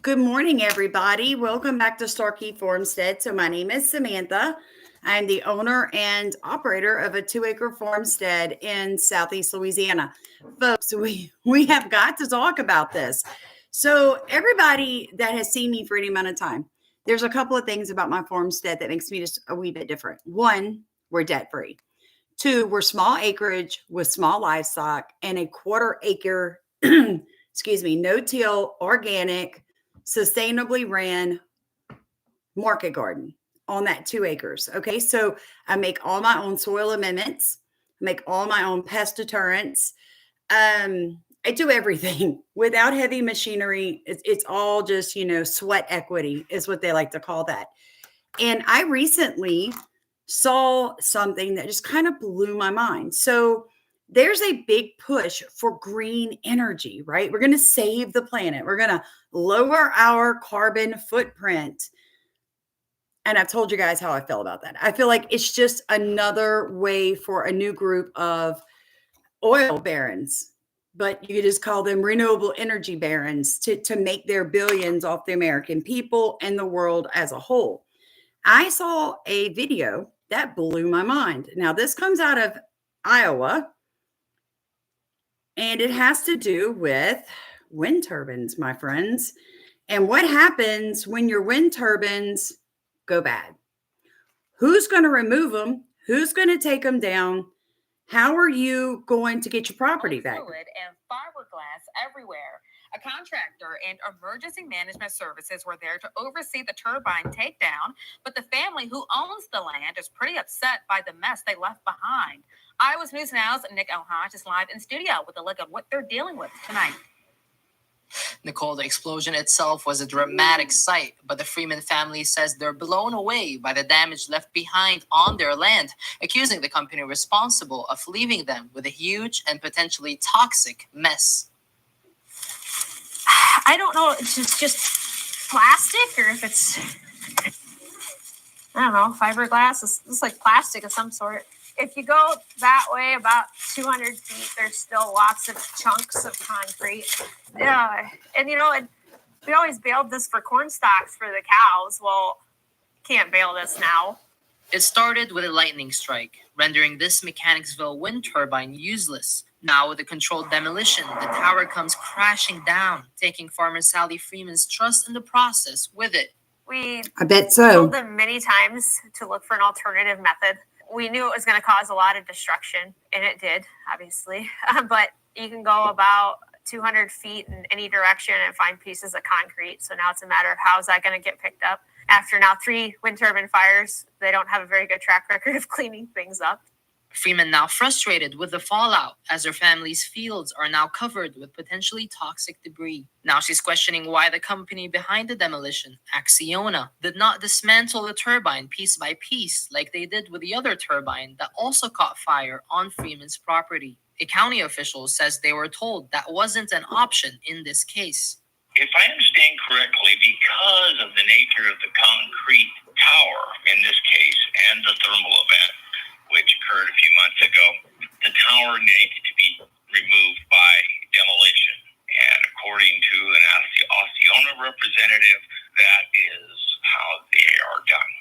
Good morning, everybody. Welcome back to Starkey Farmstead. So my name is Samantha. I'm the owner and operator of a 2-acre farmstead in Southeast Louisiana. Folks, we have got to talk about this. So everybody that has seen me for any amount of time, there's a couple of things about my farmstead that makes me just a wee bit different. One, we're debt free. Two, we're small acreage with small livestock and a quarter acre, no-till, organic, sustainably ran market garden on that 2 acres. Okay. So I make all my own soil amendments, make all my own pest deterrents. I do everything without heavy machinery. It's all just, sweat equity is what they like to call that. And I recently saw something that just kind of blew my mind. So there's a big push for green energy, right? We're going to save the planet. We're going to lower our carbon footprint. And I've told you guys how I feel about that. I feel like it's just another way for a new group of oil barons, but you could just call them renewable energy barons to make their billions off the American people and the world as a whole. I saw a video that blew my mind. Now, this comes out of Iowa, and it has to do with wind turbines, my friends, and what happens when your wind turbines go bad. Who's going to remove them? Who's going to take them down? How are you going to get your property back? Fluid and fiberglass everywhere. A contractor and emergency management services were there to oversee the turbine takedown, but the family who owns the land is pretty upset by the mess they left behind. Iowa's News Now's Nick Elhaj is live in studio with a look at what they're dealing with tonight. Nicole, the explosion itself was a dramatic sight, but the Freeman family says they're blown away by the damage left behind on their land, accusing the company responsible of leaving them with a huge and potentially toxic mess. I don't know if it's just plastic or if it's, I don't know, fiberglass. It's like plastic of some sort. If you go that way about 200 feet, there's still lots of chunks of concrete. Yeah, and we always baled this for corn stalks for the cows. Well, can't bale this now. It started with a lightning strike, rendering this Mechanicsville wind turbine useless. Now, with a controlled demolition, the tower comes crashing down, taking farmer Sally Freeman's trust in the process with it. I bet so. Told them many times to look for an alternative method. We knew it was going to cause a lot of destruction, and it did, obviously. But you can go about 200 feet in any direction and find pieces of concrete. So now it's a matter of how is that going to get picked up. After now 3 wind turbine fires, they don't have a very good track record of cleaning things up. Freeman now frustrated with the fallout as her family's fields are now covered with potentially toxic debris. Now she's questioning why the company behind the demolition, Acciona, did not dismantle the turbine piece by piece like they did with the other turbine that also caught fire on Freeman's property. A county official says they were told that wasn't an option in this case. If I understand correctly, because of the nature of the concrete tower in this case and the thermal event, which occurred a few months ago, the tower needed to be removed by demolition. And according to an Acciona representative, that is how they are done.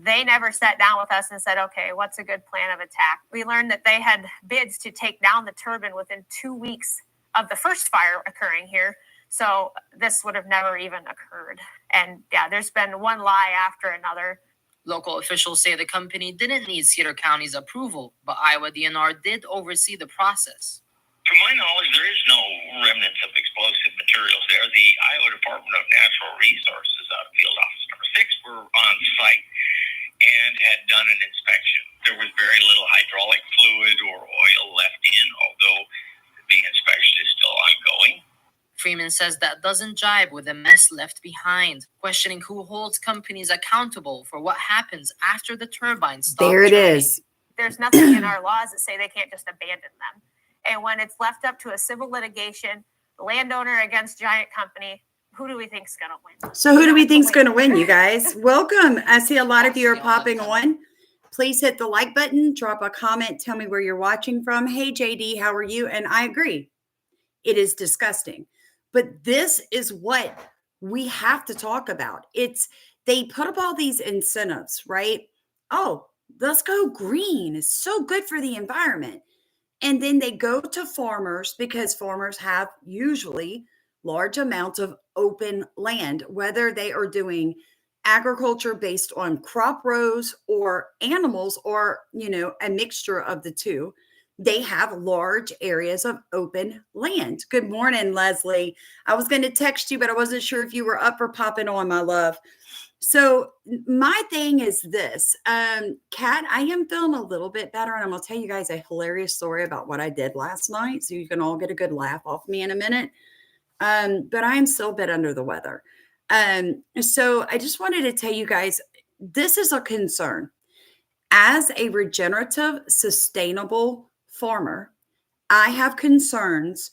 They never sat down with us and said, okay, what's a good plan of attack? We learned that they had bids to take down the turbine within 2 weeks of the first fire occurring here. So this would have never even occurred. And yeah, there's been one lie after another. Local officials say the company didn't need Cedar County's approval, but Iowa DNR did oversee the process. To my knowledge, there is no remnants of explosive materials there. The Iowa Department of Natural Resources, Field Office Number 6, were on site and had done an inspection. There was very little hydraulic fluid or oil left in, although the inspection is still ongoing. Freeman says that doesn't jibe with the mess left behind, questioning who holds companies accountable for what happens after the turbines stop. There it is. There's nothing in our laws that say they can't just abandon them. And when it's left up to a civil litigation, landowner against giant company, who do we think is going to win? So who do we think is going to win, you guys? Welcome. I see a lot of you are popping on. Please hit the like button, drop a comment, tell me where you're watching from. Hey, JD, how are you? And I agree. It is disgusting. But this is what we have to talk about. They put up all these incentives, right? Oh, let's go green. It's so good for the environment. And then they go to farmers because farmers have usually large amounts of open land, whether they are doing agriculture based on crop rows or animals or, a mixture of the two. They have large areas of open land. Good morning, Leslie. I was going to text you, but I wasn't sure if you were up or popping on, my love. So my thing is this, Kat, I am feeling a little bit better, and I'm going to tell you guys a hilarious story about what I did last night, so you can all get a good laugh off me in a minute. But I am still a bit under the weather. So I just wanted to tell you guys, this is a concern. As a regenerative, sustainable farmer, I have concerns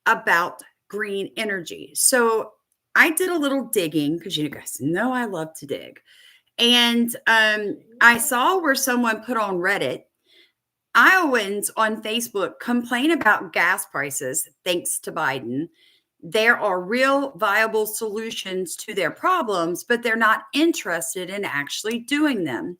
about green energy. So I did a little digging because you guys know I love to dig. And I saw where someone put on Reddit, Iowans on Facebook complain about gas prices thanks to Biden. There are real viable solutions to their problems, but they're not interested in actually doing them.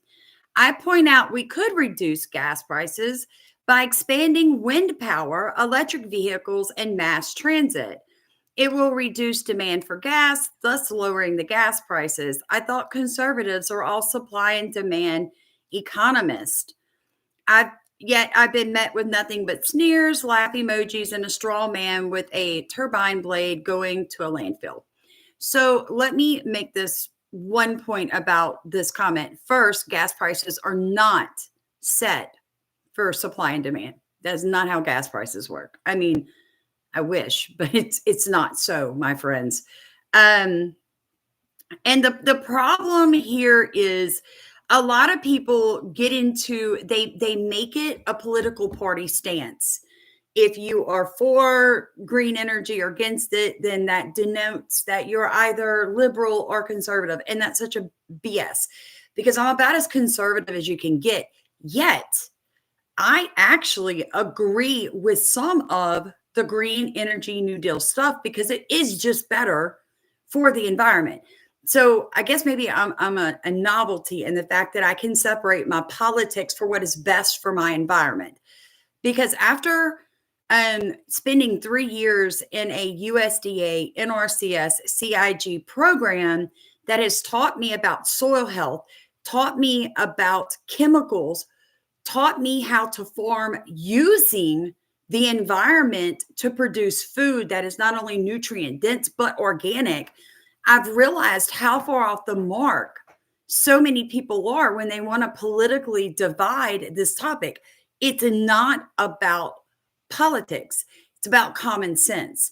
I point out we could reduce gas prices by expanding wind power, electric vehicles, and mass transit. It will reduce demand for gas, thus lowering the gas prices. I thought conservatives are all supply and demand economists. Yet I've been met with nothing but sneers, laugh emojis, and a straw man with a turbine blade going to a landfill. So let me make this one point about this comment. First, gas prices are not set for supply and demand. That's not how gas prices work. I mean, I wish, but it's not so, my friends. And the problem here is a lot of people get into, they make it a political party stance. If you are for green energy or against it, then that denotes that you're either liberal or conservative. And that's such a BS, because I'm about as conservative as you can get. Yet, I actually agree with some of the green energy New Deal stuff because it is just better for the environment. So I guess maybe I'm a novelty in the fact that I can separate my politics for what is best for my environment. Because after spending 3 years in a USDA, NRCS, CIG program that has taught me about soil health, taught me about chemicals, taught me how to farm using the environment to produce food that is not only nutrient dense, but organic, I've realized how far off the mark so many people are when they want to politically divide this topic. It's not about politics. It's about common sense.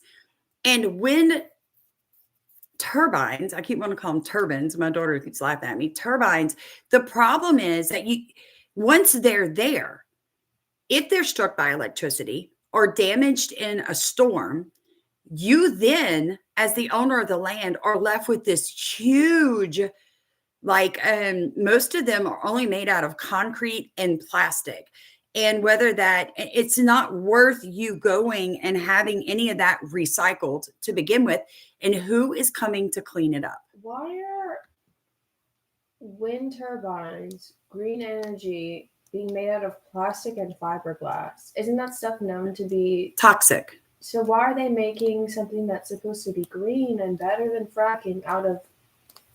And when turbines, I keep wanting to call them turbines. My daughter keeps laughing at me. Turbines, the problem is that once they're there, if they're struck by electricity or damaged in a storm, you then, as the owner of the land, are left with this huge, most of them are only made out of concrete and plastic. And whether that, it's not worth you going and having any of that recycled to begin with. And who is coming to clean it up? Why are wind turbines, green energy, being made out of plastic and fiberglass? Isn't that stuff known to be Toxic. So why are they making something that's supposed to be green and better than fracking out of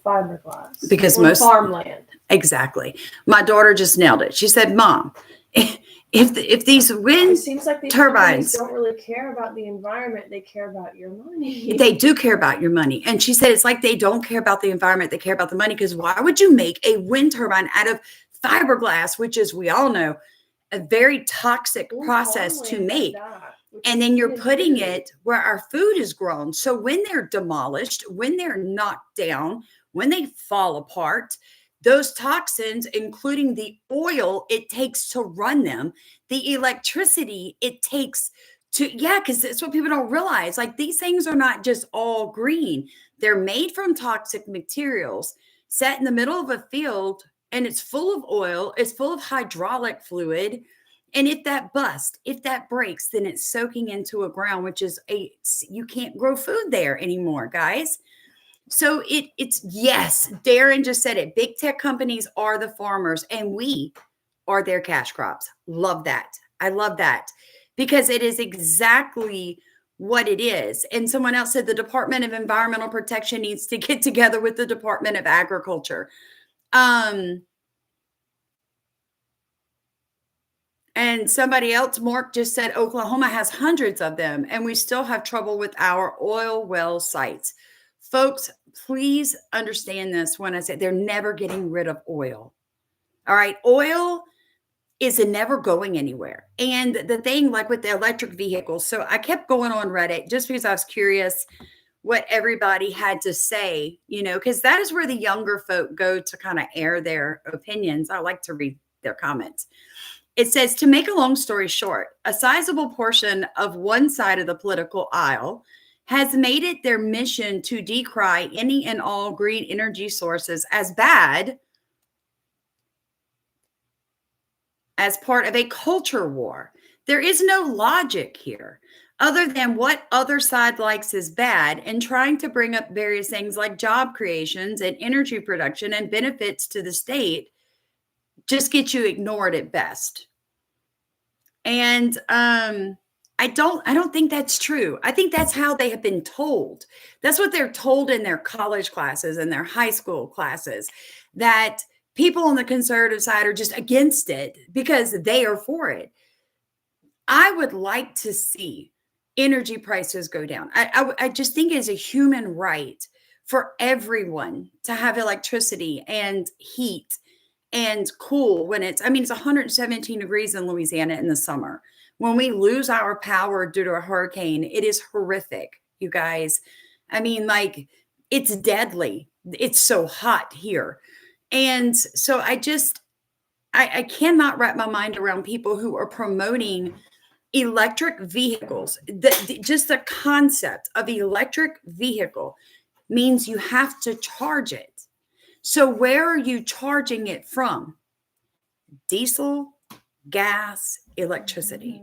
fiberglass? Because on most farmland. Exactly. My daughter just nailed it. She said, "Mom, if these wind It seems like these turbines don't really care about the environment, they care about your money." They do care about your money." And she said, "It's like they don't care about the environment; they care about the money. Because why would you make a wind turbine out of fiberglass, which is, we all know, a very toxic process to make?" And then you're putting it where our food is grown. So when they're demolished, when they're knocked down, when they fall apart, those toxins, including the oil it takes to run them, the electricity it takes to, because that's what people don't realize. Like, these things are not just all green. They're made from toxic materials, set in the middle of a field, and it's full of oil. It's full of hydraulic fluid. And if that busts, if that breaks, then it's soaking into a ground, which is you can't grow food there anymore, guys. So it's yes, Darren just said it. Big tech companies are the farmers and we are their cash crops. Love that. I love that because it is exactly what it is. And someone else said the Department of Environmental Protection needs to get together with the Department of Agriculture. And somebody else, Mark, just said Oklahoma has hundreds of them, and we still have trouble with our oil well sites. Folks, please understand this when I say they're never getting rid of oil. All right. Oil is never going anywhere. And the thing, like with the electric vehicles, so I kept going on Reddit just because I was curious what everybody had to say, you know, because that is where the younger folk go to kind of air their opinions. I like to read their comments. It says, to make a long story short, a sizable portion of one side of the political aisle has made it their mission to decry any and all green energy sources as bad as part of a culture war. There is no logic here other than what other side likes is bad and trying to bring up various things like job creations and energy production and benefits to the state just get you ignored at best. And I don't think that's true. I think that's how they have been told. That's what they're told in their college classes and their high school classes, that people on the conservative side are just against it because they are for it. I would like to see energy prices go down. I just think it's a human right for everyone to have electricity and heat and cool when it's 117 degrees in Louisiana in the summer. When we lose our power due to a hurricane, it is horrific, you guys. I mean, like, it's deadly. It's so hot here. And so I cannot wrap my mind around people who are promoting electric vehicles. Just the concept of electric vehicle means you have to charge it. So where are you charging it from? Diesel, gas, electricity.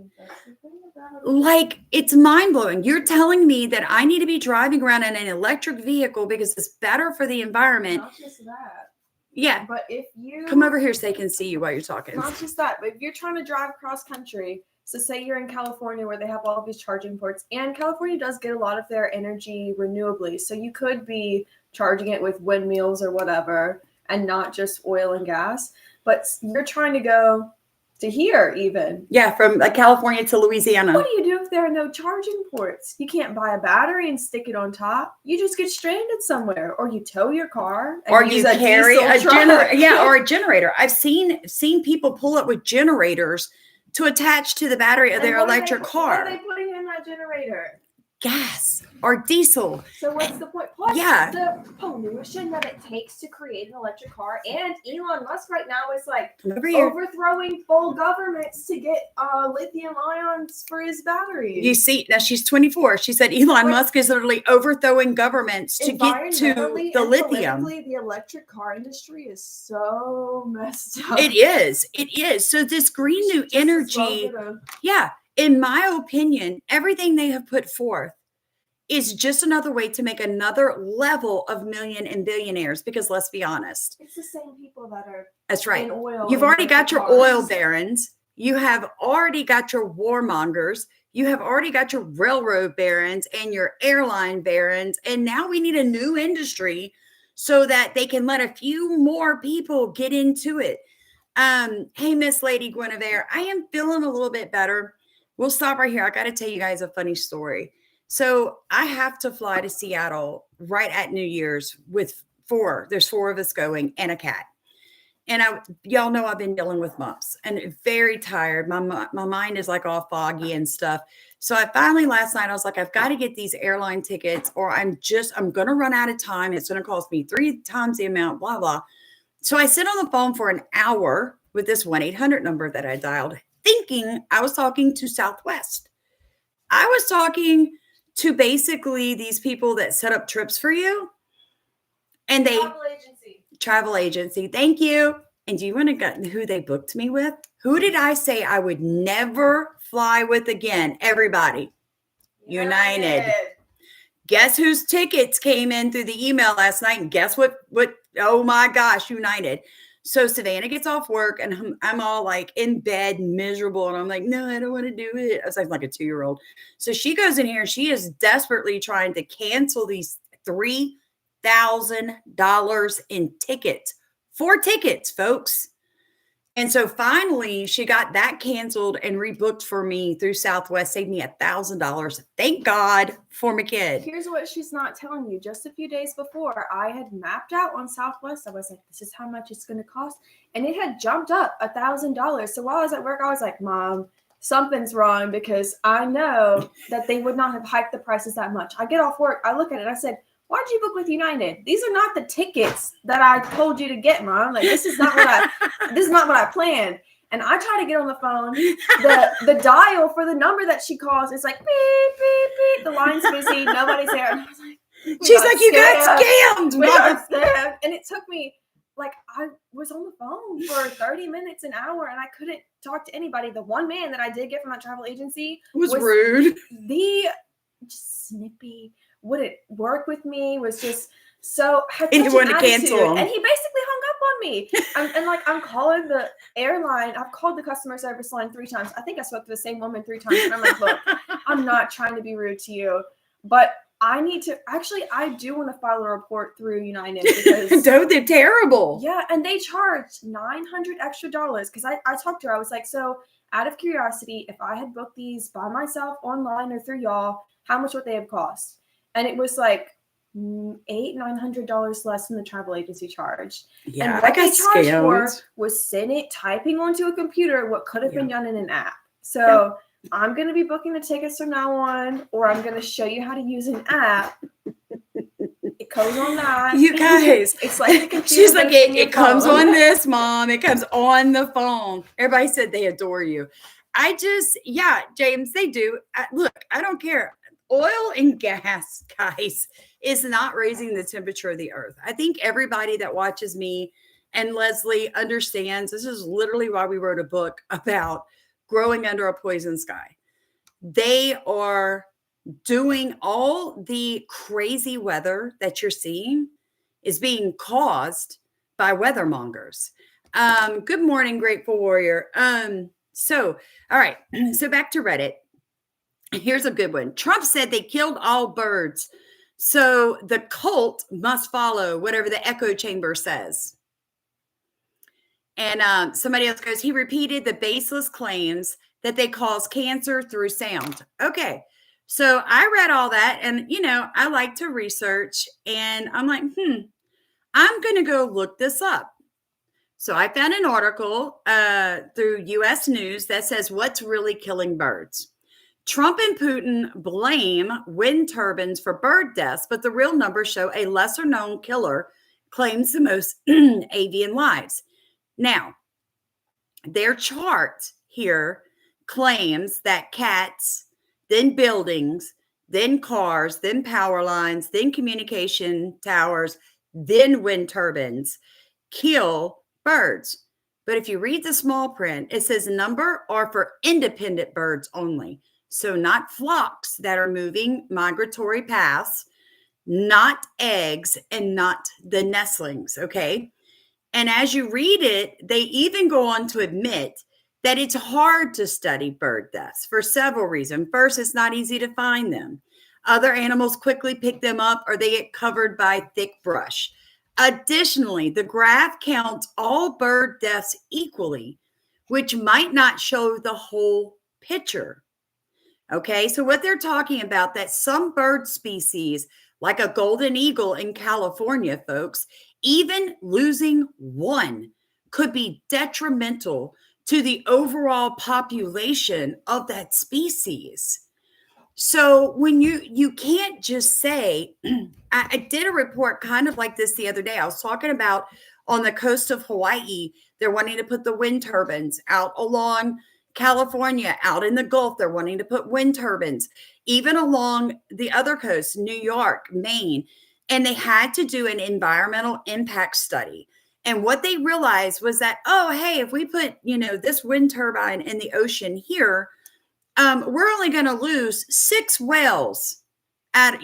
Like, it's mind-blowing. You're telling me that I need to be driving around in an electric vehicle because it's better for the environment. Not just that. Yeah. But if you Come over here so they can see you while you're talking. Not just that, but if you're trying to drive cross country, so say you're in California where they have all of these charging ports, and California does get a lot of their energy renewably. So you could be charging it with windmills or whatever and not just oil and gas. But you're trying to go to here even. Yeah, from California to Louisiana. What do you do if there are no charging ports? You can't buy a battery and stick it on top. You just get stranded somewhere, or you tow your car, or you carry a generator. Yeah, or a generator. I've seen people pull up with generators to attach to the battery of their electric car. What are they putting in that generator? Gas or diesel. So what's the point? Plus, yeah, the pollution that it takes to create an electric car. And Elon Musk right now is like overthrowing full governments to get lithium ions for his batteries. You see, now she's 24. She said Elon Musk is literally overthrowing governments to get to the lithium. The electric car industry is so messed up. It is. It is. So this green new energy, yeah, in my opinion, everything they have put forth is just another way to make another level of million and billionaires, because let's be honest. It's the same people that are That's right. in oil. You've already got your oil barons. You have already got your warmongers. You have already got your railroad barons and your airline barons. And now we need a new industry so that they can let a few more people get into it. Hey, Miss Lady Guinevere, I am feeling a little bit better. We'll stop right here. I got to tell you guys a funny story. So I have to fly to Seattle right at New Year's with there's 4 of us going and a cat. And y'all know I've been dealing with mumps and very tired. My mind is like all foggy and stuff. So I finally last night, I was like, I've got to get these airline tickets or I'm going to run out of time. It's going to cost me 3 times the amount, blah, blah. So I sit on the phone for an hour with this 1-800 number that I dialed, thinking I was talking to Southwest. I was talking to basically these people that set up trips for you. And travel agency. Thank you. And do you want to get who they booked me with? Who did I say I would never fly with again? Everybody. United. Guess whose tickets came in through the email last night? And guess what, oh my gosh, United. So Savannah gets off work and I'm all like in bed, miserable. And I'm like, no, I don't want to do it. I was like a 2-year-old. So she goes in here and she is desperately trying to cancel these $3,000 in tickets. 4 tickets, folks. And so finally she got that canceled and rebooked for me through Southwest, saved me $1,000. Thank God for my kid. Here's what she's not telling you. Just a few days before, I had mapped out on Southwest. I was like, this is how much it's going to cost. And it had jumped up $1,000. So while I was at work, I was like, Mom, something's wrong, because I know that they would not have hiked the prices that much. I get off work. I look at it. I said, why'd you book with United? These are not the tickets that I told you to get, Mom. Like, this is not what I planned. And I try to get on the phone. The dial for the number that she calls is like, beep, beep, beep. The line's busy. Nobody's there. And I was like, she's like, you got scammed. We got scammed. And it took me, like, I was on the phone for 30 minutes, an hour, and I couldn't talk to anybody. The one man that I did get from that travel agency was rude. Just snippy. Wouldn't work with me, was just so had and such you an wanted to cancel attitude. him. And he basically hung up on me. And like, I'm calling the airline. I've called the customer service line 3 times. I think I spoke to the same woman 3 times. And I'm like, look, I'm not trying to be rude to you, but I need to I do want to file a report through United, because they're terrible. Yeah, and they charged $900 extra because I talked to her. I was like, so out of curiosity, if I had booked these by myself online or through y'all, how much would they have cost? And it was like $900 less than the travel agency charged. Yeah, and what they charged for scammed. was typing onto a computer what could have been done in an app. So I'm going to be booking the tickets from now on, or I'm going to show you how to use an app. It goes on that. You guys, it's like the computer. She's like, it comes on this, Mom. It comes on the phone. Everybody said they adore you. James, they do. Look, I don't care. Oil and gas, guys, is not raising the temperature of the earth. I think everybody that watches me and Leslie understands this is literally why we wrote a book about growing under a poison sky. They are doing all the crazy weather that you're seeing is being caused by weathermongers. Good morning, Grateful Warrior. All right. So back to Reddit. Here's a good one. Trump said they killed all birds. So the cult must follow whatever the echo chamber says. And somebody else goes, he repeated the baseless claims that they cause cancer through sound. Okay. So I read all that, and, I like to research, and I'm like, I'm going to go look this up. So I found an article through U.S. News that says what's really killing birds. Trump and Putin blame wind turbines for bird deaths, but the real numbers show a lesser-known killer claims the most avian lives. Now, their chart here claims that cats, then buildings, then cars, then power lines, then communication towers, then wind turbines kill birds. But if you read the small print, it says number are for independent birds only. So not flocks that are moving migratory paths, not eggs, and not the nestlings, okay? And as you read it, they even go on to admit that it's hard to study bird deaths for several reasons. First, it's not easy to find them. Other animals quickly pick them up or they get covered by thick brush. Additionally, the graph counts all bird deaths equally, which might not show the whole picture. Okay, so what they're talking about, that some bird species, like a golden eagle in California, folks, even losing one could be detrimental to the overall population of that species. So when you can't just say, I did a report kind of like this the other day. I was talking about on the coast of Hawaii, they're wanting to put the wind turbines out along California, out in the Gulf, they're wanting to put wind turbines, even along the other coast, New York, Maine. And they had to do an environmental impact study. And what they realized was that, if we put, this wind turbine in the ocean here, we're only going to lose 6 whales at,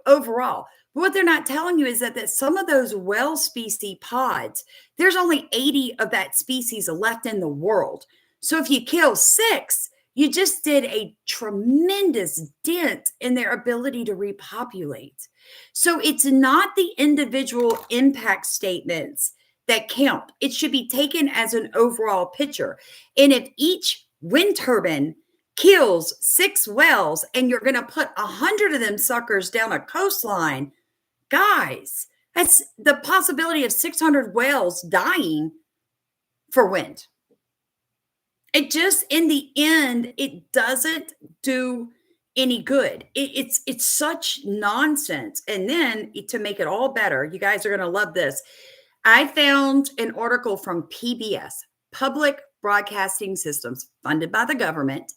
overall. But what they're not telling you is that some of those well species pods, there's only 80 of that species left in the world. So if you kill 6, you just did a tremendous dent in their ability to repopulate. So it's not the individual impact statements that count. It should be taken as an overall picture. And if each wind turbine kills 6 wells and you're going to put 100 of them suckers down a coastline, guys, that's the possibility of 600 wells dying for wind. It just, in the end, it doesn't do any good. It's such nonsense. And then to make it all better, you guys are going to love this. I found an article from PBS, Public Broadcasting Systems, funded by the government.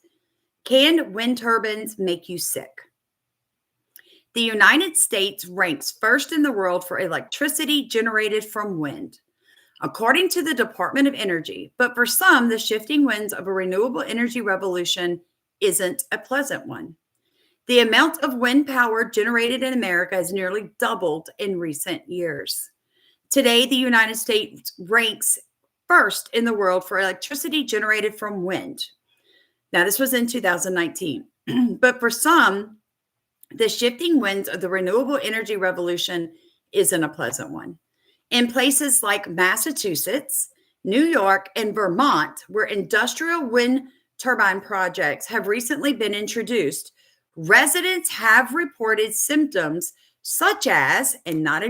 Can wind turbines make you sick? The United States ranks first in the world for electricity generated from wind, according to the Department of Energy. But for some, the shifting winds of a renewable energy revolution isn't a pleasant one. The amount of wind power generated in America has nearly doubled in recent years. Today, the United States ranks first in the world for electricity generated from wind. Now, this was in 2019. But for some, the shifting winds of the renewable energy revolution isn't a pleasant one. In places like Massachusetts, New York, and Vermont, where industrial wind turbine projects have recently been introduced, residents have reported symptoms such as, and not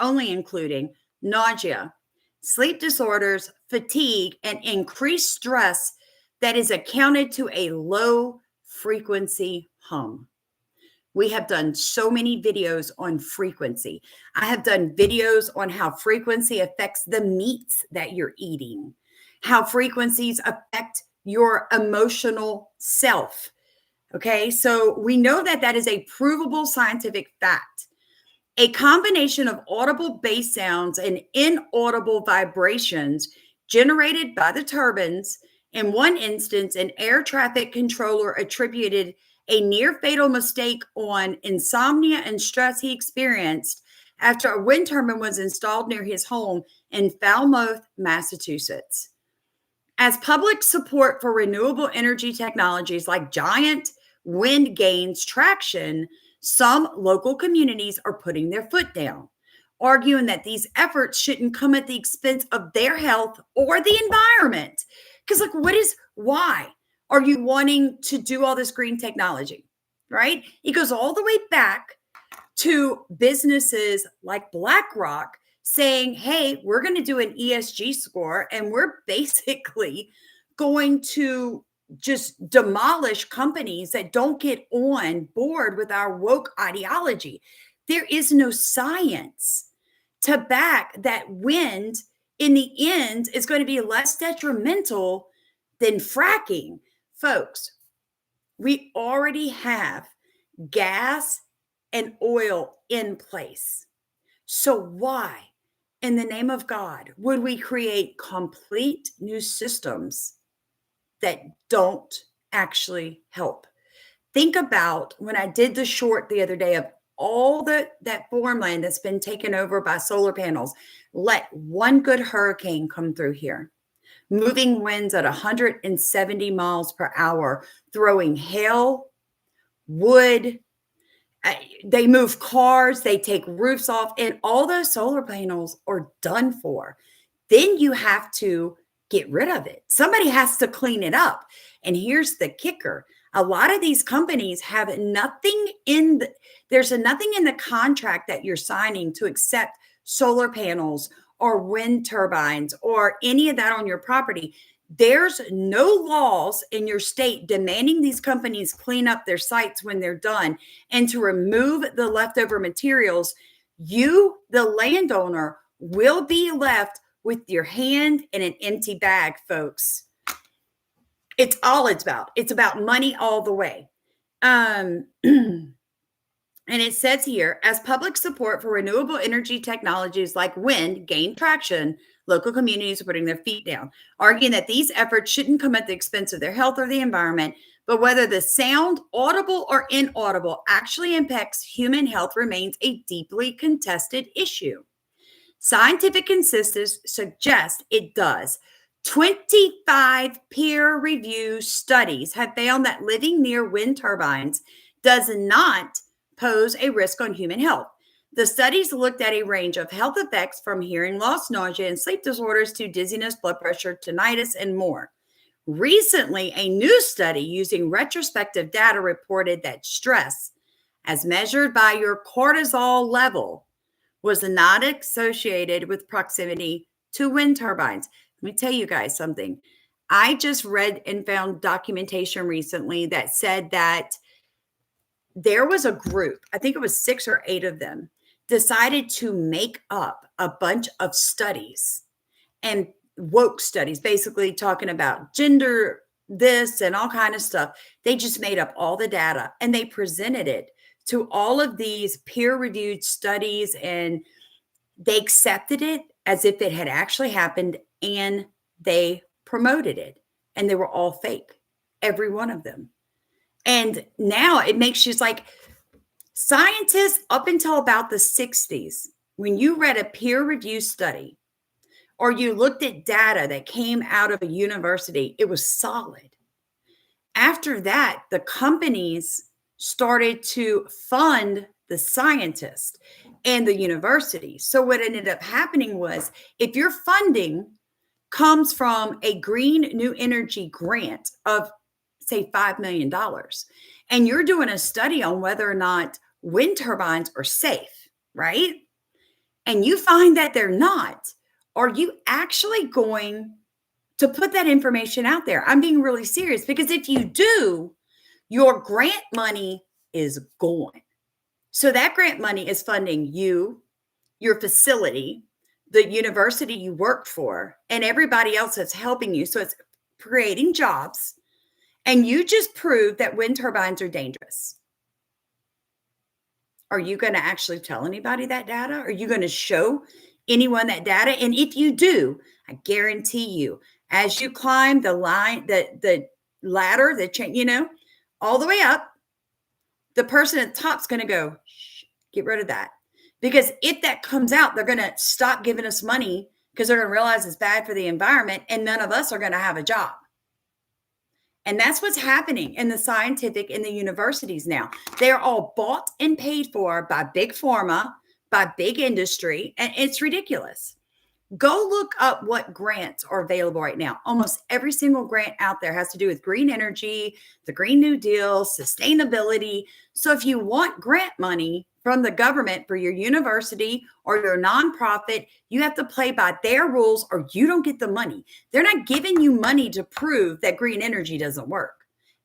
only including nausea, sleep disorders, fatigue, and increased stress that is accounted to a low frequency hum. We have done so many videos on frequency. I have done videos on how frequency affects the meats that you're eating, how frequencies affect your emotional self. Okay, so we know that that is a provable scientific fact. A combination of audible bass sounds and inaudible vibrations generated by the turbines. In one instance, an air traffic controller attributed a near fatal mistake on insomnia and stress he experienced after a wind turbine was installed near his home in Falmouth, Massachusetts. As public support for renewable energy technologies like giant wind gains traction, some local communities are putting their foot down, arguing that these efforts shouldn't come at the expense of their health or the environment. Because, why are you wanting to do all this green technology, right? It goes all the way back to businesses like BlackRock saying, hey, we're going to do an ESG score and we're basically going to just demolish companies that don't get on board with our woke ideology. There is no science to back that wind in the end is going to be less detrimental than fracking. Folks, we already have gas and oil in place. So why, in the name of God, would we create complete new systems that don't actually help? Think about when I did the short the other day of all that farmland that's been taken over by solar panels. Let one good hurricane come through here, moving winds at 170 miles per hour, throwing hail, wood. They move cars, they take roofs off, and all those solar panels are done for. Then you have to get rid of it. Somebody has to clean it up. And here's the kicker. A lot of these companies have nothing there's nothing in the contract that you're signing to accept solar panels or wind turbines or any of that on your property. There's no laws in your state demanding these companies clean up their sites when they're done and to remove the leftover materials. You, the landowner, will be left with your hand in an empty bag, folks. It's about. It's about money all the way. And it says here, as public support for renewable energy technologies like wind gain traction, local communities are putting their feet down, arguing that these efforts shouldn't come at the expense of their health or the environment, but whether the sound, audible or inaudible, actually impacts human health remains a deeply contested issue. Scientific consensus suggests it does. 25 peer-reviewed studies have found that living near wind turbines does not pose a risk on human health. The studies looked at a range of health effects from hearing loss, nausea, and sleep disorders to dizziness, blood pressure, tinnitus, and more. Recently, a new study using retrospective data reported that stress, as measured by your cortisol level, was not associated with proximity to wind turbines. Let me tell you guys something. I just read and found documentation recently that said that there was a group, I think it was 6 or 8 of them, decided to make up a bunch of studies and woke studies, basically talking about gender, this and all kind of stuff. They just made up all the data and they presented it to all of these peer-reviewed studies, and they accepted it as if it had actually happened, and they promoted it, and they were all fake, every one of them. And now it makes you like, scientists up until about the 60s, when you read a peer-reviewed study or you looked at data that came out of a university, it was solid. After that, the companies started to fund the scientists and the universities. So what ended up happening was, if your funding comes from a green new energy grant of, say, $5 million, and you're doing a study on whether or not wind turbines are safe, right? And you find that they're not, are you actually going to put that information out there? I'm being really serious, because if you do, your grant money is gone. So that grant money is funding you, your facility, the university you work for, and everybody else that's helping you. So it's creating jobs. And you just proved that wind turbines are dangerous. Are you going to actually tell anybody that data? Are you going to show anyone that data? And if you do, I guarantee you, as you climb the line, the ladder, the chain, all the way up, the person at the top is going to go, shh, get rid of that. Because if that comes out, they're going to stop giving us money, because they're going to realize it's bad for the environment, and none of us are going to have a job. And that's what's happening in the scientific and the universities now. They're all bought and paid for by big pharma, by big industry, and it's ridiculous. Go look up what grants are available right now. Almost every single grant out there has to do with green energy, the Green New Deal, sustainability. So if you want grant money from the government for your university or your nonprofit, you have to play by their rules or you don't get the money. They're not giving you money to prove that green energy doesn't work.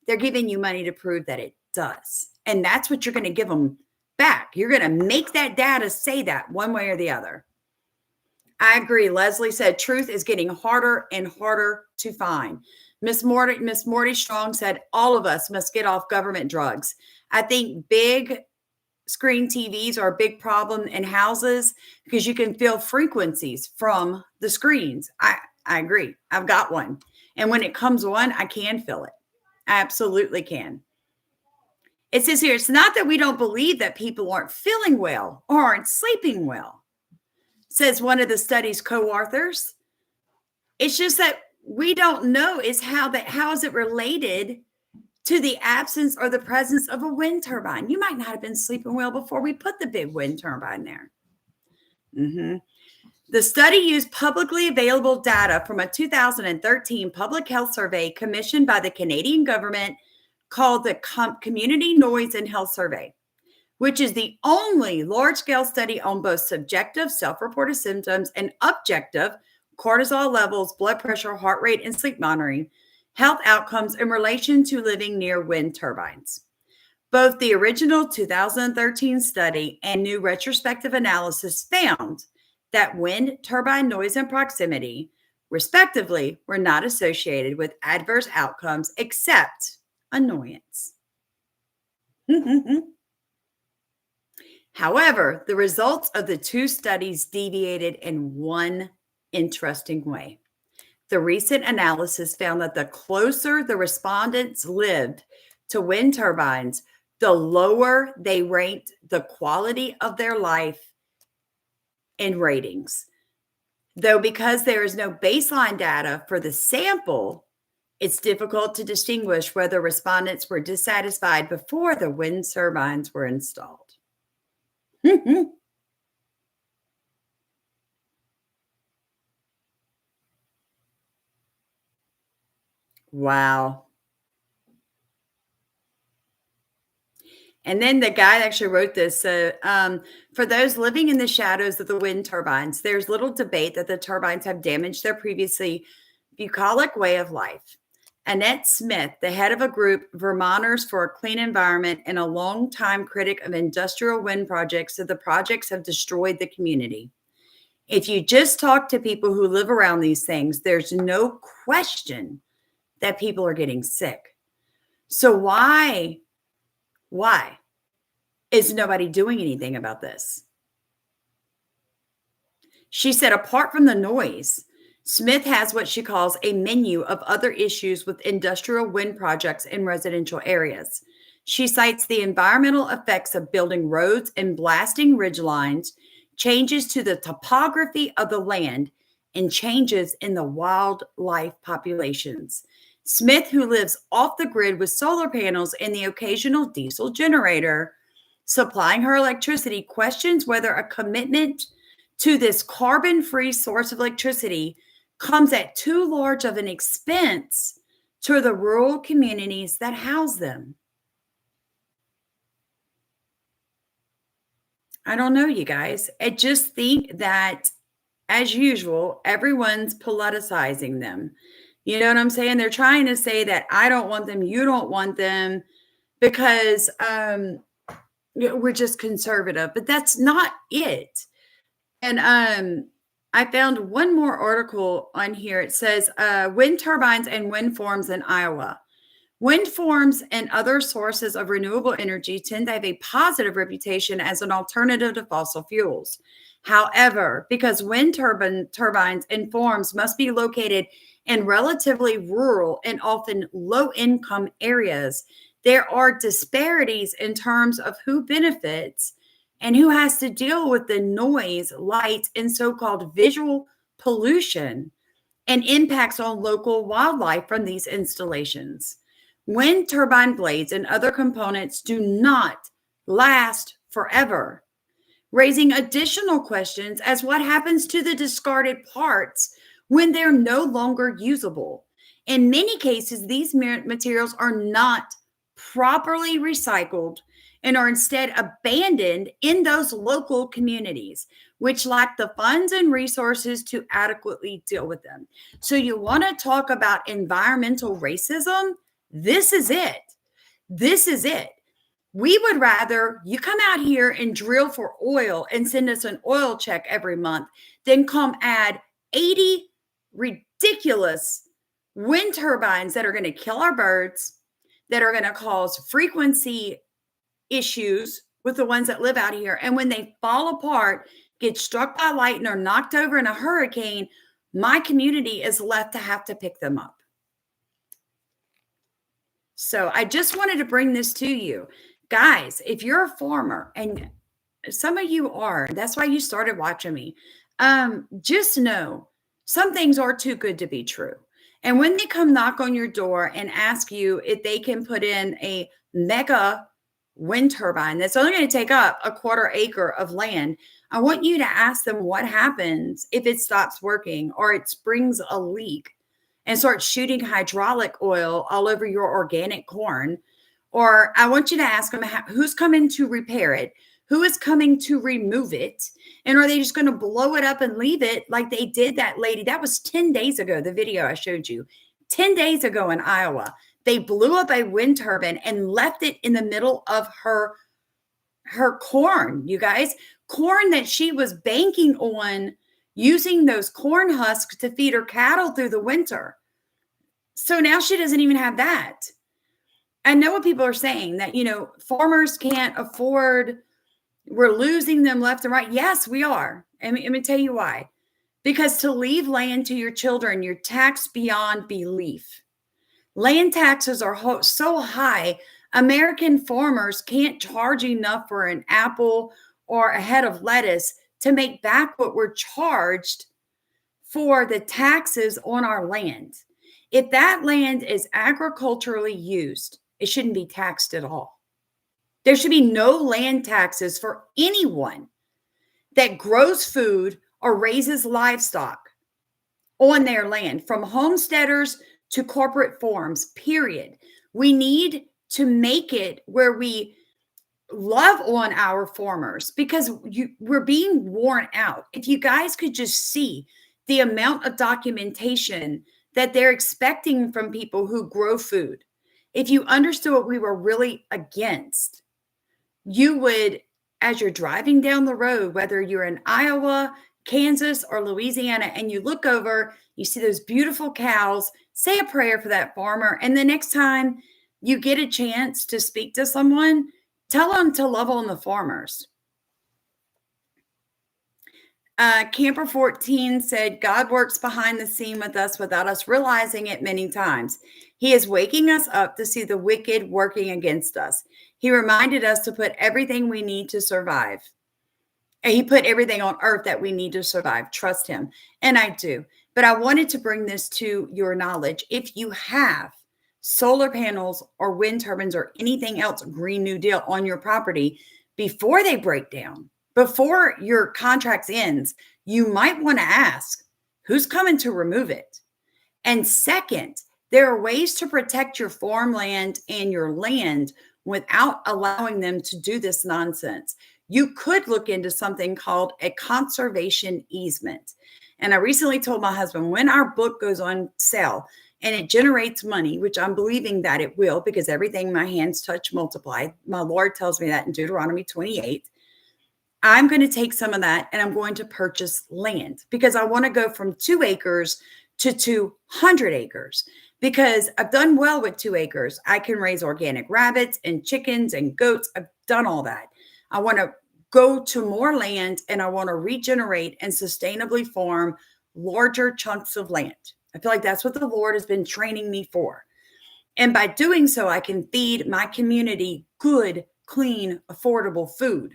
They're giving you money to prove that it does. And that's what you're going to give them back. You're going to make that data say that one way or the other. I agree. Leslie said truth is getting harder and harder to find. Miss Morty Strong said all of us must get off government drugs. I think big screen TVs are a big problem in houses because you can feel frequencies from the screens. I agree. I've got one. And when it comes on, I can feel it. I absolutely can. It says here, it's not that we don't believe that people aren't feeling well or aren't sleeping well, says one of the study's co-authors. It's just that we don't know how is it related to the absence or the presence of a wind turbine. You might not have been sleeping well before we put the big wind turbine there. The study used publicly available data from a 2013 public health survey commissioned by the Canadian government called the Community Noise and Health Survey, which is the only large-scale study on both subjective self-reported symptoms and objective cortisol levels, blood pressure, heart rate, and sleep monitoring health outcomes in relation to living near wind turbines. Both the original 2013 study and new retrospective analysis found that wind turbine noise and proximity, respectively, were not associated with adverse outcomes except annoyance. However, the results of the two studies deviated in one interesting way. The recent analysis found that the closer the respondents lived to wind turbines, the lower they ranked the quality of their life in ratings. Though because there is no baseline data for the sample, it's difficult to distinguish whether respondents were dissatisfied before the wind turbines were installed. Wow. And then the guy that actually wrote this, for those living in the shadows of the wind turbines, there's little debate that the turbines have damaged their previously bucolic way of life. Annette Smith, the head of a group, Vermonters for a Clean Environment, and a longtime critic of industrial wind projects, said the projects have destroyed the community. If you just talk to people who live around these things, there's no question that people are getting sick. So why is nobody doing anything about this? She said, apart from the noise, Smith has what she calls a menu of other issues with industrial wind projects in residential areas. She cites the environmental effects of building roads and blasting ridgelines, changes to the topography of the land, and changes in the wildlife populations. Smith, who lives off the grid with solar panels and the occasional diesel generator supplying her electricity, questions whether a commitment to this carbon-free source of electricity comes at too large of an expense to the rural communities that house them. I don't know, you guys. I just think that, as usual, everyone's politicizing them. You know what I'm saying? They're trying to say that I don't want them, you don't want them, because we're just conservative. But that's not it. And I found one more article on here. It says wind turbines and wind farms in Iowa. Wind farms and other sources of renewable energy tend to have a positive reputation as an alternative to fossil fuels. However, because wind turbines and farms must be located in relatively rural and often low-income areas, there are disparities in terms of who benefits and who has to deal with the noise, light, and so-called visual pollution and impacts on local wildlife from these installations. Wind turbine blades and other components do not last forever, raising additional questions as what happens to the discarded parts when they're no longer usable. In many cases, these materials are not properly recycled and are instead abandoned in those local communities, which lack the funds and resources to adequately deal with them. So you want to talk about environmental racism? This is it. This is it. We would rather you come out here and drill for oil and send us an oil check every month than come add 80 ridiculous wind turbines that are going to kill our birds, that are going to cause frequency issues with the ones that live out here. And when they fall apart, get struck by lightning or knocked over in a hurricane, my community is left to have to pick them up. So I just wanted to bring this to you. Guys, if you're a farmer, and some of you are, that's why you started watching me, just know some things are too good to be true. And when they come knock on your door and ask you if they can put in a mega wind turbine that's only going to take up a quarter acre of land, I want you to ask them what happens if it stops working or it springs a leak and starts shooting hydraulic oil all over your organic corn. Or I want you to ask them who's coming to repair it, who is coming to remove it, and are they just going to blow it up and leave it like they did that lady? That was 10 days ago, the video I showed you. 10 days ago in Iowa, they blew up a wind turbine and left it in the middle of her corn, you guys. Corn that she was banking on using those corn husks to feed her cattle through the winter. So now she doesn't even have that. I know what people are saying, that, farmers can't afford, we're losing them left and right. Yes, we are. Let me tell you why. Because to leave land to your children, you're taxed beyond belief. Land taxes are so high, American farmers can't charge enough for an apple or a head of lettuce to make back what we're charged for the taxes on our land. If that land is agriculturally used, it shouldn't be taxed at all. There should be no land taxes for anyone that grows food or raises livestock on their land, from homesteaders to corporate farms, period. We need to make it where we love on our farmers, because we're being worn out. If you guys could just see the amount of documentation that they're expecting from people who grow food, if you understood what we were really against, you would, as you're driving down the road, whether you're in Iowa, Kansas, or Louisiana, and you look over, you see those beautiful cows, say a prayer for that farmer. And the next time you get a chance to speak to someone, tell them to love on the farmers. Camper 14 said, God works behind the scene with us without us realizing it many times. He is waking us up to see the wicked working against us. He reminded us to put everything we need to survive. And he put everything on earth that we need to survive. Trust him. And I do. But I wanted to bring this to your knowledge. If you have solar panels or wind turbines or anything else, Green New Deal, on your property, before they break down, before your contract ends, you might want to ask, who's coming to remove it? And second, there are ways to protect your farmland and your land without allowing them to do this nonsense. You could look into something called a conservation easement. And I recently told my husband, when our book goes on sale and it generates money, which I'm believing that it will, because everything my hands touch multiply. My Lord tells me that in Deuteronomy 28. I'm going to take some of that and I'm going to purchase land, because I want to go from 2 acres to 200 acres, because I've done well with 2 acres. I can raise organic rabbits and chickens and goats. I've done all that. I want to go to more land, and I want to regenerate and sustainably farm larger chunks of land. I feel like that's what the Lord has been training me for. And by doing so, I can feed my community good, clean, affordable food.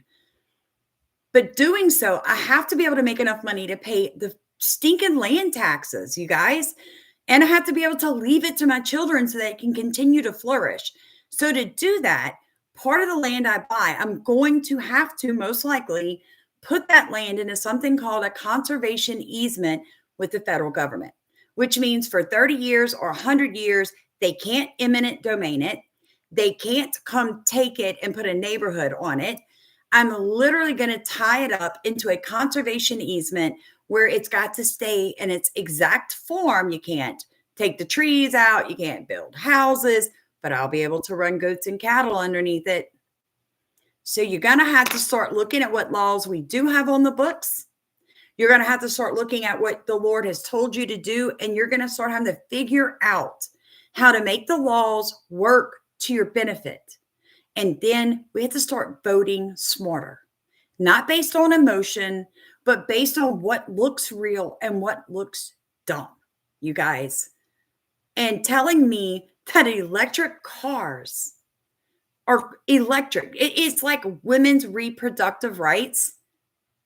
But doing so, I have to be able to make enough money to pay the stinking land taxes, you guys. And I have to be able to leave it to my children so they can continue to flourish. So to do that, part of the land I buy, I'm going to have to most likely put that land into something called a conservation easement with the federal government, which means for 30 years or 100 years, they can't eminent domain it. They can't come take it and put a neighborhood on it. I'm literally going to tie it up into a conservation easement where it's got to stay in its exact form. You can't take the trees out. You can't build houses, but I'll be able to run goats and cattle underneath it. So you're going to have to start looking at what laws we do have on the books. You're going to have to start looking at what the Lord has told you to do. And you're going to start having to figure out how to make the laws work to your benefit. And then we have to start voting smarter, not based on emotion, but based on what looks real and what looks dumb, you guys. And telling me that electric cars are electric. It's like women's reproductive rights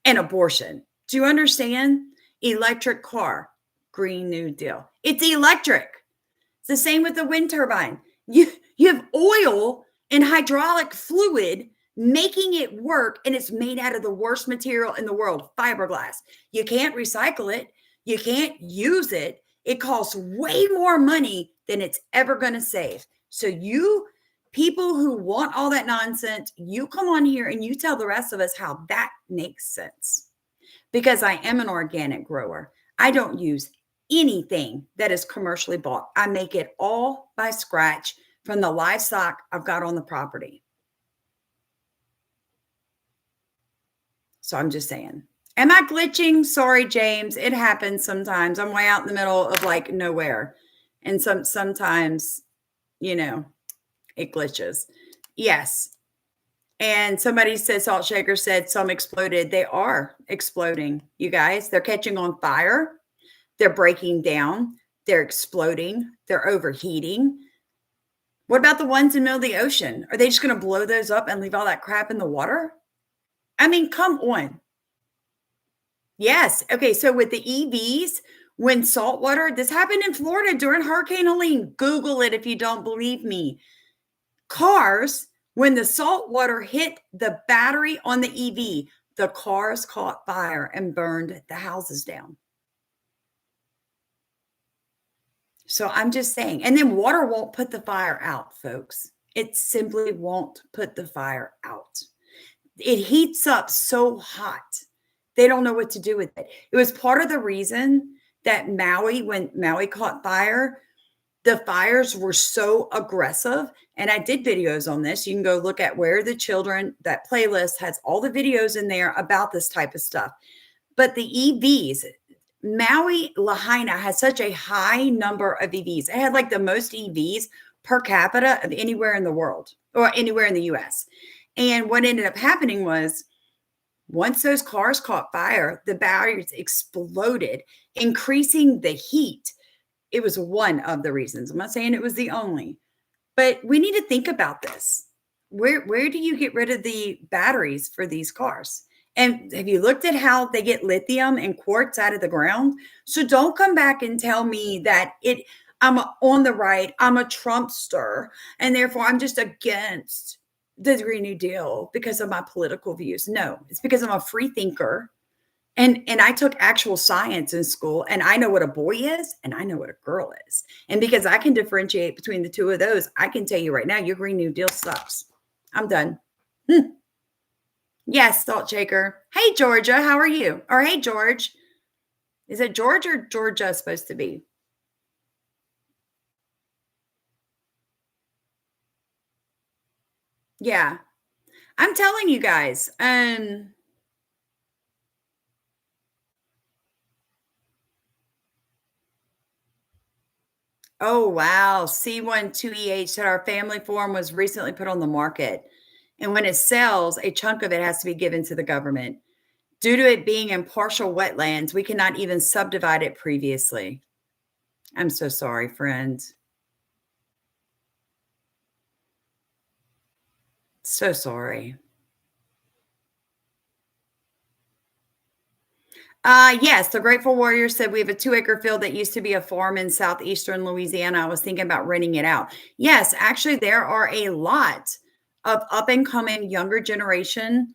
and abortion. Do you understand? Electric car, Green New Deal. It's electric. It's the same with the wind turbine. You have oil and hydraulic fluid making it work, and it's made out of the worst material in the world, fiberglass. You can't recycle it. You can't use it. It costs way more money than it's ever going to save. So you people who want all that nonsense, you come on here and you tell the rest of us how that makes sense. Because I am an organic grower. I don't use anything that is commercially bought. I make it all by scratch from the livestock I've got on the property. So I'm just saying. Am I glitching? Sorry, James. It happens sometimes. I'm way out in the middle of like nowhere. And sometimes, it glitches. Yes. And somebody said, Salt Shaker said some exploded. They are exploding, you guys. They're catching on fire. They're breaking down. They're exploding. They're overheating. What about the ones in the middle of the ocean? Are they just going to blow those up and leave all that crap in the water? I mean, come on. Yes. Okay. So with the EVs, when saltwater, this happened in Florida during Hurricane Helene. Google it if you don't believe me. Cars, when the salt water hit the battery on the EV, the cars caught fire and burned the houses down. So I'm just saying, and then water won't put the fire out, folks. It simply won't put the fire out. It heats up so hot. They don't know what to do with it. It was part of the reason that Maui, when Maui caught fire, the fires were so aggressive. And I did videos on this. You can go look at Where the Children, that playlist has all the videos in there about this type of stuff. But the EVs, Maui Lahaina has such a high number of EVs. It had like the most EVs per capita of anywhere in the world or anywhere in the US. And what ended up happening was once those cars caught fire, the batteries exploded, increasing the heat. It was one of the reasons. I'm not saying it was the only, but we need to think about this. Where do you get rid of the batteries for these cars? And have you looked at how they get lithium and quartz out of the ground? So don't come back and tell me that I'm on the right, I'm a Trumpster, and therefore I'm just against the Green New Deal because of my political views. No, it's because I'm a free thinker. And I took actual science in school, and I know what a boy is and I know what a girl is. And because I can differentiate between the two of those, I can tell you right now, your Green New Deal sucks. I'm done. Yes, Salt Shaker. Hey, Georgia, how are you? Or hey, George. Is it George or Georgia supposed to be? Yeah. I'm telling you guys. Oh, wow. C12EH said our family farm was recently put on the market. And when it sells, a chunk of it has to be given to the government. Due to it being in partial wetlands, we cannot even subdivide it previously. I'm so sorry, friend. So sorry. Yes, the Grateful Warrior said we have a 2-acre field that used to be a farm in southeastern Louisiana. I was thinking about renting it out. Yes, actually, there are a lot of up and coming younger generation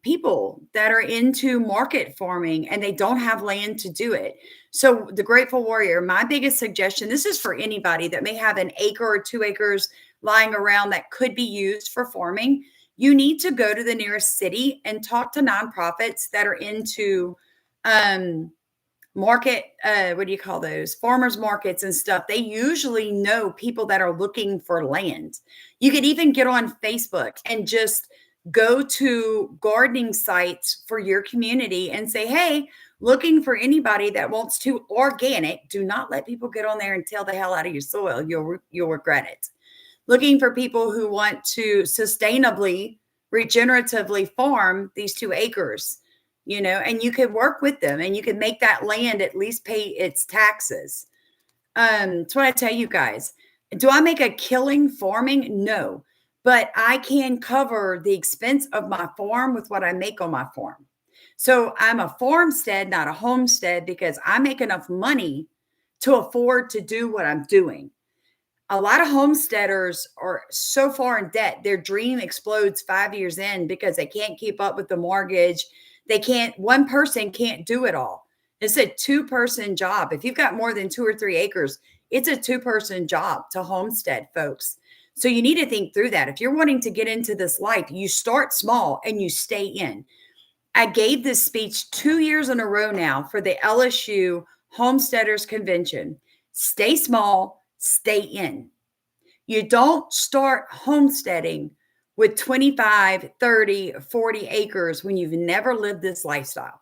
people that are into market farming and they don't have land to do it. So the Grateful Warrior, my biggest suggestion, this is for anybody that may have an acre or 2 acres lying around that could be used for farming. You need to go to the nearest city and talk to nonprofits that are into market, what do you call those? Farmers markets and stuff. They usually know people that are looking for land. You could even get on Facebook and just go to gardening sites for your community and say, hey, looking for anybody that wants to organic. Do not let people get on there and till the hell out of your soil. You'll regret it. Looking for people who want to sustainably, regeneratively farm these 2 acres, and you could work with them and you could make that land at least pay its taxes. That's what I tell you guys. Do I make a killing farming? No, but I can cover the expense of my farm with what I make on my farm. So I'm a farmstead, not a homestead, because I make enough money to afford to do what I'm doing. A lot of homesteaders are so far in debt, their dream explodes 5 years in because they can't keep up with the mortgage. One person can't do it all. It's a 2-person job. If you've got more than 2 or 3 acres, it's a 2-person job to homestead, folks. So you need to think through that. If you're wanting to get into this life, you start small and you stay in. I gave this speech 2 years in a row now for the LSU Homesteaders Convention. Stay small. Stay in. You don't start homesteading with 25, 30, 40 acres when you've never lived this lifestyle.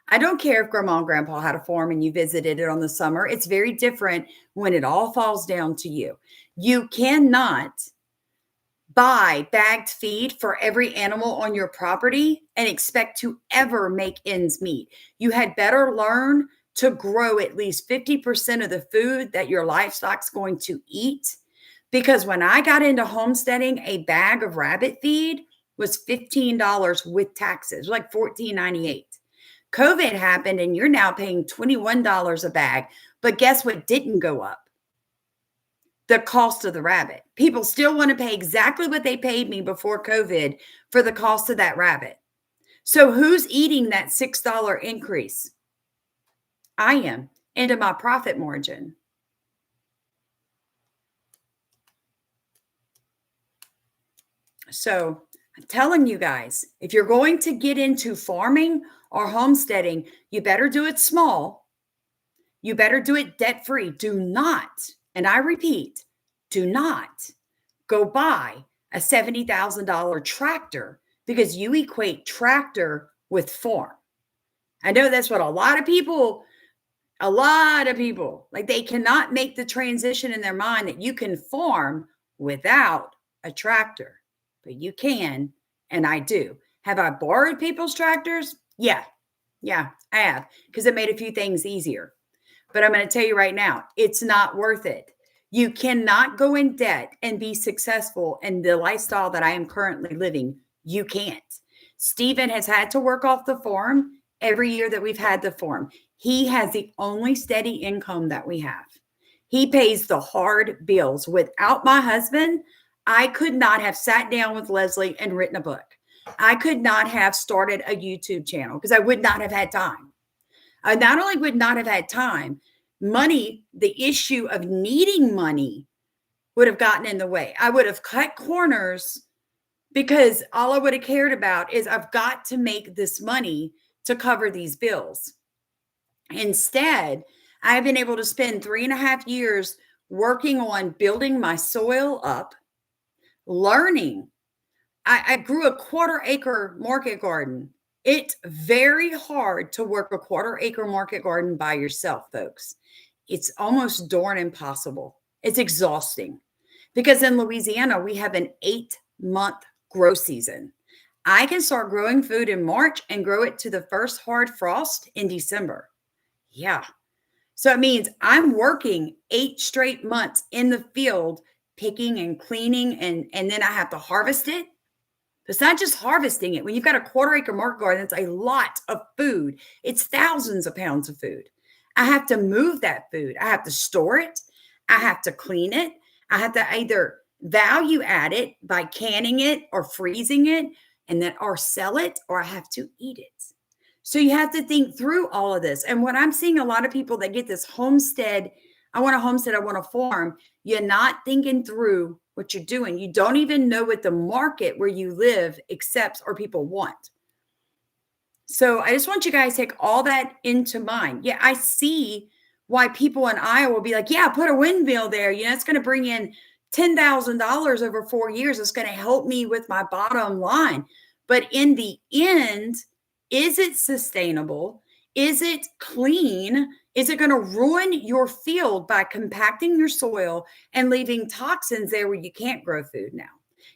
I don't care if grandma and grandpa had a farm and you visited it on the summer. It's very different when it all falls down to you. You cannot buy bagged feed for every animal on your property and expect to ever make ends meet. You had better learn to grow at least 50% of the food that your livestock's going to eat. Because when I got into homesteading, a bag of rabbit feed was $15 with taxes, like $14.98. COVID happened and you're now paying $21 a bag. But guess what didn't go up? The cost of the rabbit. People still want to pay exactly what they paid me before COVID for the cost of that rabbit. So who's eating that $6 increase? I am, into my profit margin. So I'm telling you guys, if you're going to get into farming or homesteading, you better do it small. You better do it debt-free. Do not, and I repeat, do not go buy a $70,000 tractor because you equate tractor with farm. I know that's what a lot of people, like they cannot make the transition in their mind that you can farm without a tractor, but you can, and I do. Have I borrowed people's tractors? Yeah, I have, because it made a few things easier. But I'm going to tell you right now, it's not worth it. You cannot go in debt and be successful in the lifestyle that I am currently living. You can't. Stephen has had to work off the farm every year that we've had the farm. He has the only steady income that we have. He pays the hard bills. Without my husband, I could not have sat down with Leslie and written a book. I could not have started a YouTube channel because I would not have had time. I not only would not have had time, money, the issue of needing money would have gotten in the way. I would have cut corners because all I would have cared about is I've got to make this money to cover these bills. Instead, I've been able to spend 3.5 years working on building my soil up, learning. I grew a 1/4 acre market garden. It's very hard to work a 1/4 acre market garden by yourself, folks. It's almost darn impossible. It's exhausting because in Louisiana, we have an 8-month grow season. I can start growing food in March and grow it to the first hard frost in December. Yeah. So it means I'm working 8 straight months in the field, picking and cleaning, and then I have to harvest it. It's not just harvesting it. When you've got a 1/4 acre market garden, it's a lot of food. It's thousands of pounds of food. I have to move that food. I have to store it. I have to clean it. I have to either value add it by canning it or freezing it and then or sell it, or I have to eat it. So you have to think through all of this. And what I'm seeing a lot of people that get this homestead, I want a homestead, I want a farm, you're not thinking through what you're doing. You don't even know what the market where you live accepts or people want. So I just want you guys to take all that into mind. Yeah, I see why people in Iowa will be like, yeah, put a windmill there. You know, it's going to bring in $10,000 over 4 years. It's going to help me with my bottom line. But in the end, is it sustainable? Is it clean? Is it going to ruin your field by compacting your soil and leaving toxins there where you can't grow food now?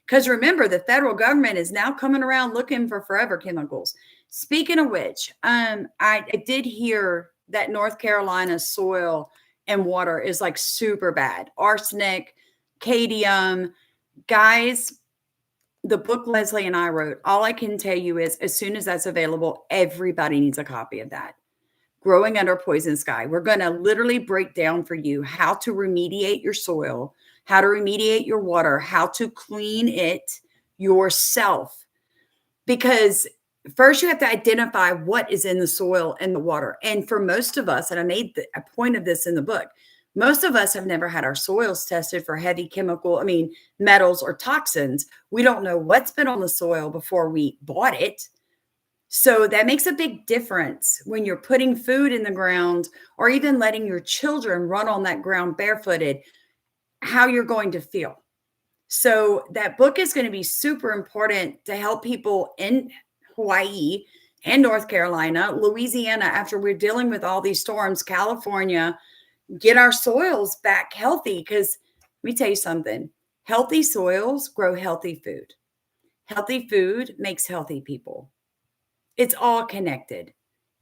Because remember, the federal government is now coming around looking for forever chemicals. Speaking of which, I did hear that North Carolina soil and water is like super bad. Arsenic, cadmium. Guys, the book Leslie and I wrote, all I can tell you is as soon as that's available, everybody needs a copy of that. Growing Under a Poison Sky. We're going to literally break down for you how to remediate your soil, how to remediate your water, how to clean it yourself. Because first you have to identify what is in the soil and the water. And for most of us, and I made a point of this in the book, most of us have never had our soils tested for heavy metals or toxins. We don't know what's been on the soil before we bought it. So that makes a big difference when you're putting food in the ground or even letting your children run on that ground barefooted, how you're going to feel. So that book is going to be super important to help people in Hawaii and North Carolina, Louisiana, after we're dealing with all these storms, California, get our soils back healthy. Because let me tell you something, healthy soils grow healthy food. Healthy food makes healthy people. It's all connected.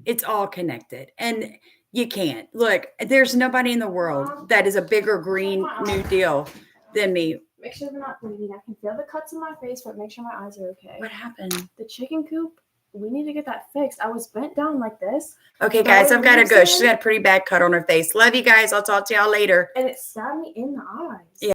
It's all connected. And you can't. Look, there's nobody in the world that is a bigger Green New Deal than me. Make sure they're not bleeding. I can feel the cuts in my face, but make sure my eyes are okay. What happened? The chicken coop, we need to get that fixed. I was bent down like this. Okay, The guys, way I've got to Liam's go. She's saying- got a pretty bad cut on her face. Love you guys. I'll talk to y'all later. And it stabbed me in the eyes. Yeah.